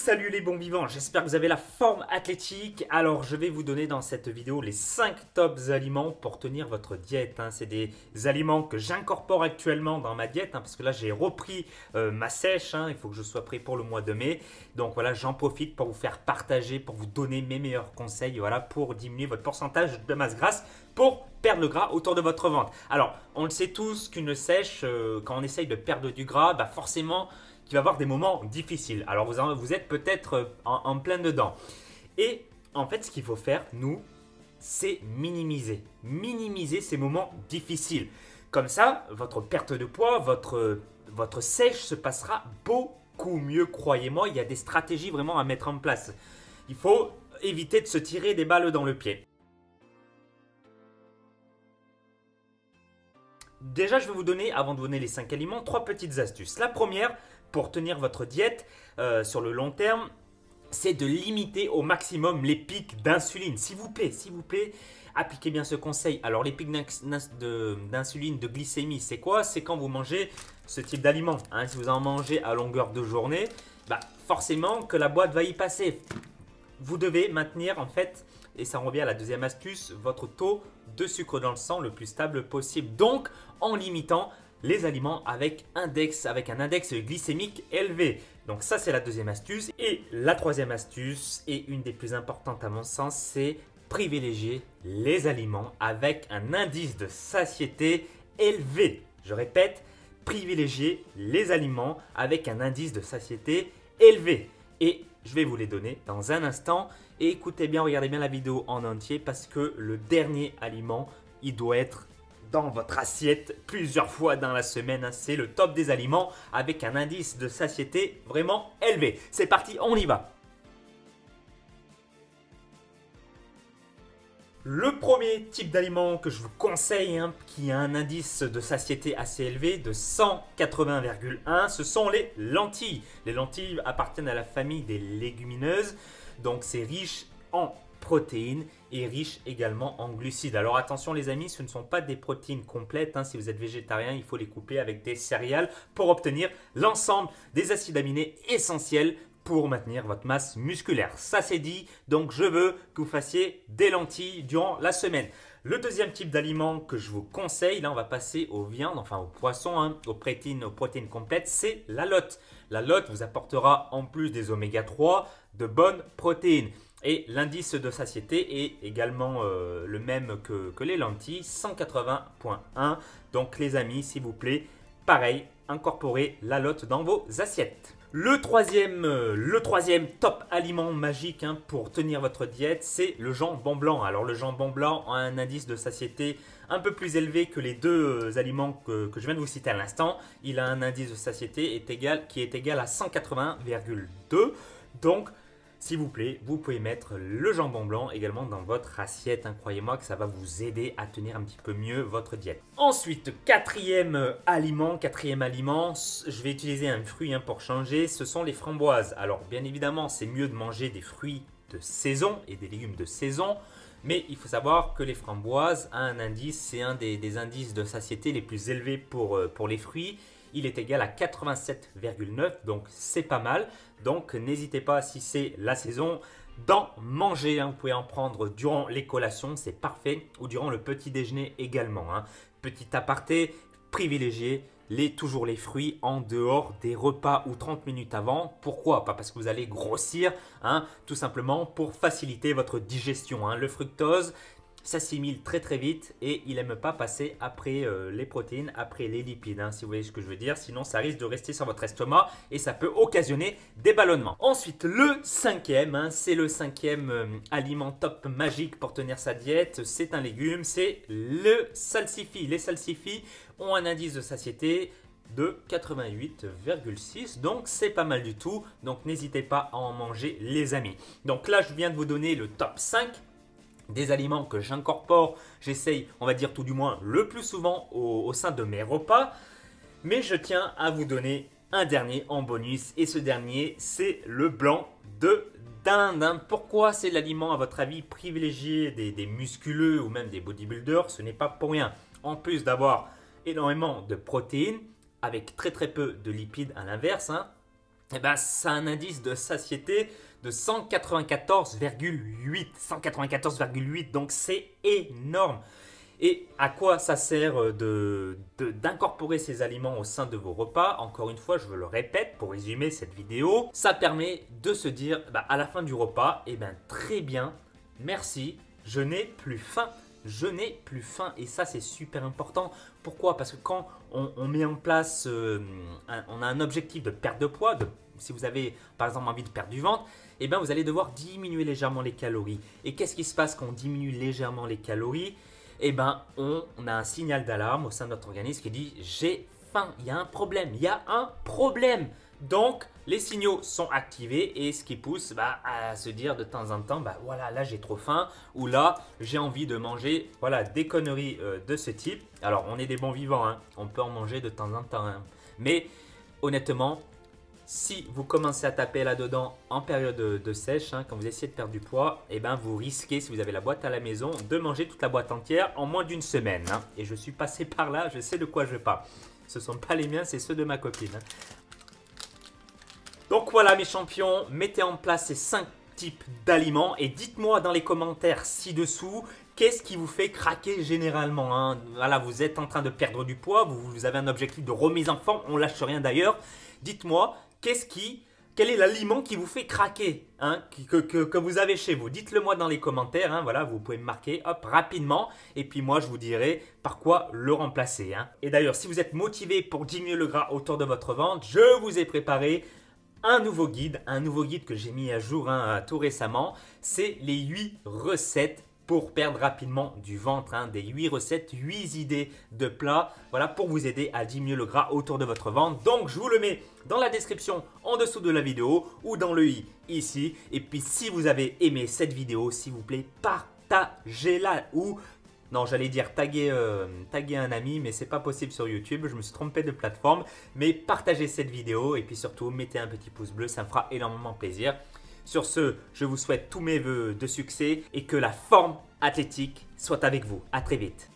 Salut les bons vivants, j'espère que vous avez la forme athlétique. Alors je vais vous donner dans cette vidéo les 5 tops aliments pour tenir votre diète. C'est des aliments que j'incorpore actuellement dans ma diète, parce que là j'ai repris ma sèche. Il faut que je sois prêt pour le mois de mai. Donc voilà, j'en profite pour vous faire partager, pour vous donner mes meilleurs conseils, voilà, pour diminuer votre pourcentage de masse grasse, pour perdre le gras autour de votre ventre. Alors on le sait tous qu'une sèche, quand on essaye de perdre du gras, forcément il va y avoir des moments difficiles. Alors vous êtes peut-être en plein dedans. Et en fait, ce qu'il faut faire, nous, c'est minimiser. Minimiser ces moments difficiles. Comme ça, votre perte de poids, votre sèche se passera beaucoup mieux, croyez-moi. Il y a des stratégies vraiment à mettre en place. Il faut éviter de se tirer des balles dans le pied. Déjà, je vais vous donner, avant de vous donner les 5 aliments, 3 petites astuces. La première, pour tenir votre diète sur le long terme, c'est de limiter au maximum les pics d'insuline. S'il vous plaît, appliquez bien ce conseil. Alors les pics d'insuline, de glycémie, c'est quoi? C'est quand vous mangez ce type d'aliment. Si vous en mangez à longueur de journée, forcément que la boîte va y passer. Vous devez maintenir en fait, et ça revient à la deuxième astuce, votre taux de sucre dans le sang le plus stable possible. Donc en limitant les aliments avec un index glycémique élevé. Donc ça c'est la deuxième astuce. Et la troisième astuce, et une des plus importantes à mon sens, c'est privilégier les aliments avec un indice de satiété élevé. Je répète, privilégier les aliments avec un indice de satiété élevé. Et je vais vous les donner dans un instant. Et écoutez bien, regardez bien la vidéo en entier parce que le dernier aliment, il doit être dans votre assiette plusieurs fois dans la semaine. C'est le top des aliments avec un indice de satiété vraiment élevé. C'est parti, on y va. Le premier type d'aliment que je vous conseille, qui a un indice de satiété assez élevé de 180,1, ce sont les lentilles. Les lentilles appartiennent à la famille des légumineuses, donc c'est riche en protéines et riche également en glucides. Alors attention les amis, ce ne sont pas des protéines complètes. Si vous êtes végétarien, il faut les couper avec des céréales pour obtenir l'ensemble des acides aminés essentiels pour maintenir votre masse musculaire. Ça c'est dit, donc je veux que vous fassiez des lentilles durant la semaine. Le deuxième type d'aliment que je vous conseille, là on va passer aux viandes, enfin aux poissons, aux protéines complètes, c'est la lotte. La lotte vous apportera en plus des oméga 3 de bonnes protéines. Et l'indice de satiété est également le même que les lentilles, 180,1. Donc les amis, s'il vous plaît, pareil, incorporez la lotte dans vos assiettes. Le troisième top aliment magique pour tenir votre diète, c'est le jambon blanc. Alors le jambon blanc a un indice de satiété un peu plus élevé que les deux aliments que je viens de vous citer à l'instant. Il a un indice de satiété qui est égal à 180,2. Donc s'il vous plaît, vous pouvez mettre le jambon blanc également dans votre assiette. Croyez-moi que ça va vous aider à tenir un petit peu mieux votre diète. Ensuite, quatrième aliment, je vais utiliser un fruit pour changer, ce sont les framboises. Alors bien évidemment, c'est mieux de manger des fruits de saison et des légumes de saison. Mais il faut savoir que les framboises ont un indice, c'est un des indices de satiété les plus élevés pour les fruits. Il est égal à 87,9, donc c'est pas mal. Donc n'hésitez pas, si c'est la saison, d'en manger. Vous pouvez en prendre durant les collations, c'est parfait, ou durant le petit déjeuner également. Petit aparté, privilégiez toujours les fruits en dehors des repas ou 30 minutes avant. Pourquoi? Pas parce que vous allez grossir, tout simplement pour faciliter votre digestion. Le fructose s'assimile très très vite et il n'aime pas passer après les protéines, après les lipides, si vous voyez ce que je veux dire. Sinon ça risque de rester sur votre estomac et ça peut occasionner des ballonnements. Ensuite le cinquième, c'est le cinquième aliment top magique pour tenir sa diète. C'est un légume, c'est le salsifis. Les salsifis ont un indice de satiété de 88,6, donc c'est pas mal du tout. Donc n'hésitez pas à en manger les amis. Donc là je viens de vous donner le top 5 des aliments que j'incorpore, j'essaye, on va dire tout du moins le plus souvent au sein de mes repas. Mais je tiens à vous donner un dernier en bonus. Et ce dernier, c'est le blanc de dinde. Pourquoi c'est l'aliment, à votre avis, privilégié des musculeux ou même des bodybuilders? Ce n'est pas pour rien. En plus d'avoir énormément de protéines, avec très très peu de lipides à l'inverse, eh ben, ça a un indice de satiété de 194,8. 194,8, donc c'est énorme. Et à quoi ça sert d'incorporer ces aliments au sein de vos repas? Encore une fois, je le répète pour résumer cette vidéo, ça permet de se dire à la fin du repas, eh ben, très bien, merci, je n'ai plus faim. Je n'ai plus faim et ça c'est super important. Pourquoi? Parce que quand on met en place, on a un objectif de perte de poids, si vous avez par exemple envie de perdre du ventre, eh bien, vous allez devoir diminuer légèrement les calories. Et qu'est-ce qui se passe quand on diminue légèrement les calories? Eh bien, on a un signal d'alarme au sein de notre organisme qui dit j'ai faim, il y a un problème, il y a un problème. Donc, les signaux sont activés et ce qui pousse à se dire de temps en temps, voilà, là j'ai trop faim ou là j'ai envie de manger des conneries de ce type. Alors, on est des bons vivants, hein, on peut en manger de temps en temps. Hein. Mais honnêtement, si vous commencez à taper là-dedans en période de sèche, hein, quand vous essayez de perdre du poids, eh ben, vous risquez, si vous avez la boîte à la maison, de manger toute la boîte entière en moins d'une semaine. Hein. Et je suis passé par là, je sais de quoi je parle. Ce ne sont pas les miens, c'est ceux de ma copine. Hein. Donc voilà mes champions, mettez en place ces 5 types d'aliments et dites-moi dans les commentaires ci-dessous qu'est-ce qui vous fait craquer généralement. Hein. Voilà, vous êtes en train de perdre du poids, vous avez un objectif de remise en forme, on lâche rien d'ailleurs. Dites-moi quel est l'aliment qui vous fait craquer, hein, que vous avez chez vous. Dites-le moi dans les commentaires, hein, voilà, vous pouvez me marquer rapidement et puis moi je vous dirai par quoi le remplacer. Hein. Et d'ailleurs, si vous êtes motivé pour diminuer le gras autour de votre ventre, je vous ai préparé un nouveau guide que j'ai mis à jour tout récemment. C'est les 8 recettes pour perdre rapidement du ventre, hein, des 8 recettes, 8 idées de plats, voilà, pour vous aider à diminuer le gras autour de votre ventre. Donc, je vous le mets dans la description en dessous de la vidéo ou dans le i ici. Et puis, si vous avez aimé cette vidéo, s'il vous plaît, partagez-la ou... Non, j'allais dire taguer un ami, mais c'est pas possible sur YouTube. Je me suis trompé de plateforme. Mais partagez cette vidéo et puis surtout, mettez un petit pouce bleu, ça me fera énormément plaisir. Sur ce, je vous souhaite tous mes vœux de succès et que la forme athlétique soit avec vous. À très vite.